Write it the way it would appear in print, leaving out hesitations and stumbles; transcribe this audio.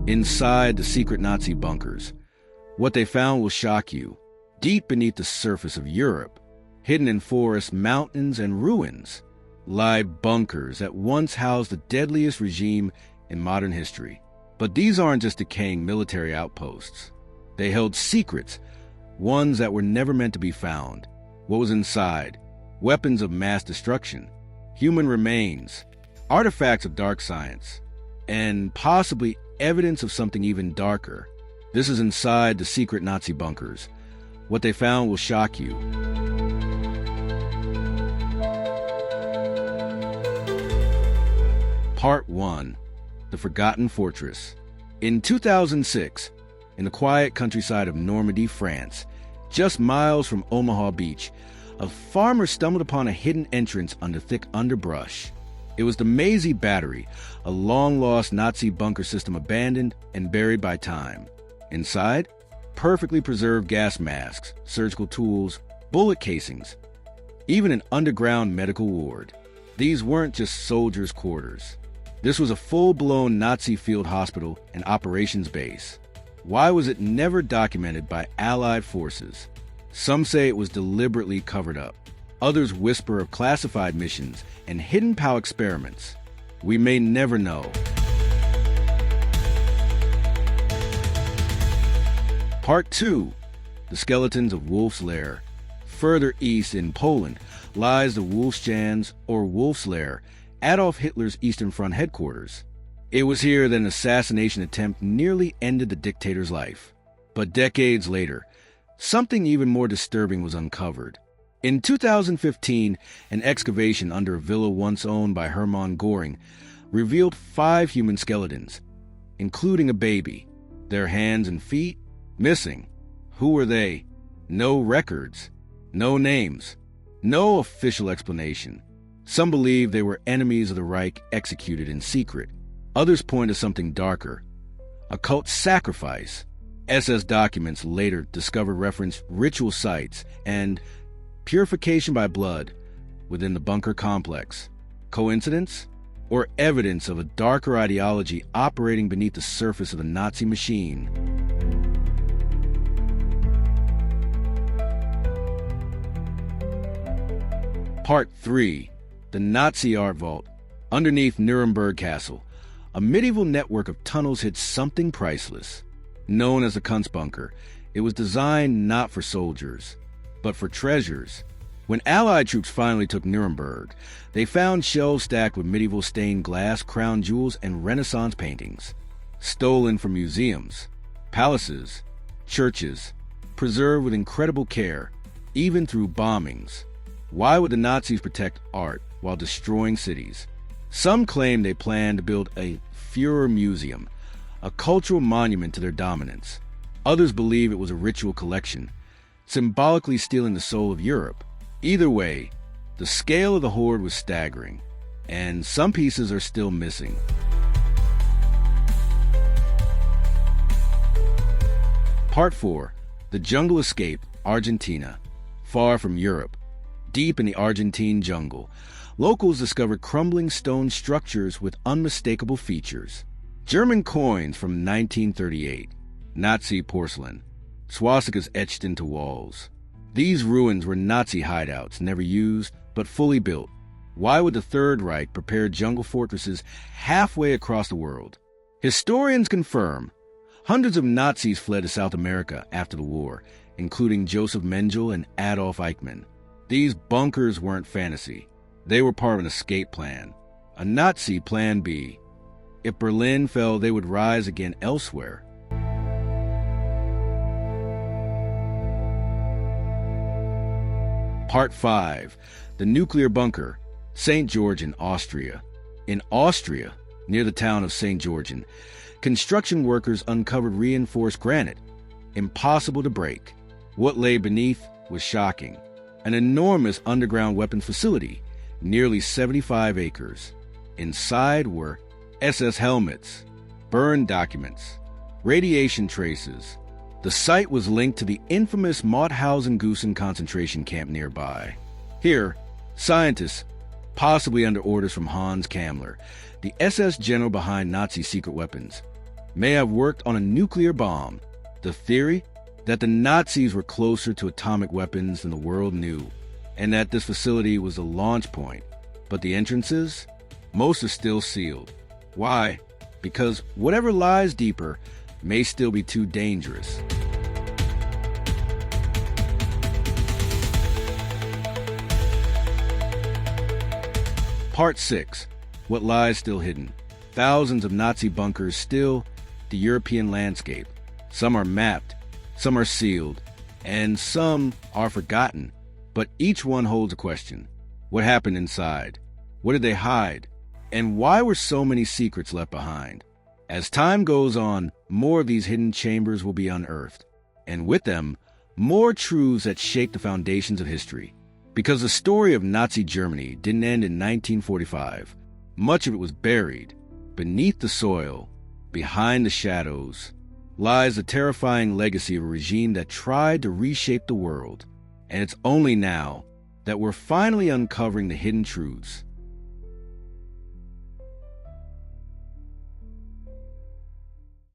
Inside the secret Nazi bunkers, what they found will shock you. Deep beneath the surface of Europe, hidden in forests, mountains, and ruins, lie bunkers that once housed the deadliest regime in modern history. But these aren't just decaying military outposts. They held secrets, ones that were never meant to be found. What was inside? Weapons of mass destruction, human remains, artifacts of dark science, and possibly evidence of something even darker. This is inside the secret Nazi bunkers. What they found will shock you. Part 1. The Forgotten Fortress. In 2006, in the quiet countryside of Normandy, France, just miles from Omaha Beach, a farmer stumbled upon a hidden entrance under thick underbrush. It was the Mazy Battery, a long-lost Nazi bunker system abandoned and buried by time. Inside, perfectly preserved gas masks, surgical tools, bullet casings, even an underground medical ward. These weren't just soldiers' quarters. This was a full-blown Nazi field hospital and operations base. Why was it never documented by Allied forces? Some say it was deliberately covered up. Others whisper of classified missions and hidden POW experiments. We may never know. Part 2. The Skeletons of Wolf's Lair. Further east in Poland lies the Wolfschanz or Wolf's Lair, Adolf Hitler's Eastern Front headquarters. It was here that an assassination attempt nearly ended the dictator's life. But decades later, something even more disturbing was uncovered. In 2015, an excavation under a villa once owned by Hermann Göring revealed 5 human skeletons, including a baby. Their hands and feet missing. Who were they? No records, no names, no official explanation. Some believe they were enemies of the Reich executed in secret. Others point to something darker, a cult sacrifice. SS documents later discovered referenced ritual sites and purification by blood within the bunker complex. Coincidence? Or evidence of a darker ideology operating beneath the surface of the Nazi machine? Part 3. The Nazi Art Vault. Underneath Nuremberg Castle, a medieval network of tunnels hid something priceless. Known as the Kunstbunker, it was designed not for soldiers, but for treasures. When Allied troops finally took Nuremberg, they found shelves stacked with medieval stained glass, crown jewels, and Renaissance paintings, stolen from museums, palaces, churches, preserved with incredible care, even through bombings. Why would the Nazis protect art while destroying cities? Some claim they planned to build a Führer Museum, a cultural monument to their dominance. Others believe it was a ritual collection, symbolically stealing the soul of Europe. Either way, the scale of the hoard was staggering, and some pieces are still missing. Part 4. The Jungle Escape, Argentina. Far from Europe, deep in the Argentine jungle, locals discovered crumbling stone structures with unmistakable features. German coins from 1938, Nazi porcelain, swastikas etched into walls. These ruins were Nazi hideouts, never used, but fully built. Why would the Third Reich prepare jungle fortresses halfway across the world? Historians confirm hundreds of Nazis fled to South America after the war, including Joseph Mengele and Adolf Eichmann. These bunkers weren't fantasy. They were part of an escape plan, a Nazi Plan B. If Berlin fell, they would rise again elsewhere. Part 5. The Nuclear Bunker, St. Georgen, Austria. In Austria, near the town of St. Georgen, construction workers uncovered reinforced granite, impossible to break. What lay beneath was shocking. An enormous underground weapons facility, nearly 75 acres. Inside were SS helmets, burned documents, radiation traces. The site was linked to the infamous Mauthausen-Gusen concentration camp nearby. Here, scientists, possibly under orders from Hans Kammler, the SS general behind Nazi secret weapons, may have worked on a nuclear bomb. The theory that the Nazis were closer to atomic weapons than the world knew, and that this facility was the launch point. But the entrances? Most are still sealed. Why? Because whatever lies deeper may still be too dangerous. Part 6. What lies still hidden. Thousands of Nazi bunkers still the European landscape. Some are mapped, some are sealed, and some are forgotten. But each one holds a question. What happened inside? What did they hide? And why were so many secrets left behind? As time goes on, more of these hidden chambers will be unearthed, and with them, more truths that shake the foundations of history. Because the story of Nazi Germany didn't end in 1945. Much of it was buried. Beneath the soil, behind the shadows, lies the terrifying legacy of a regime that tried to reshape the world. And it's only now that we're finally uncovering the hidden truths.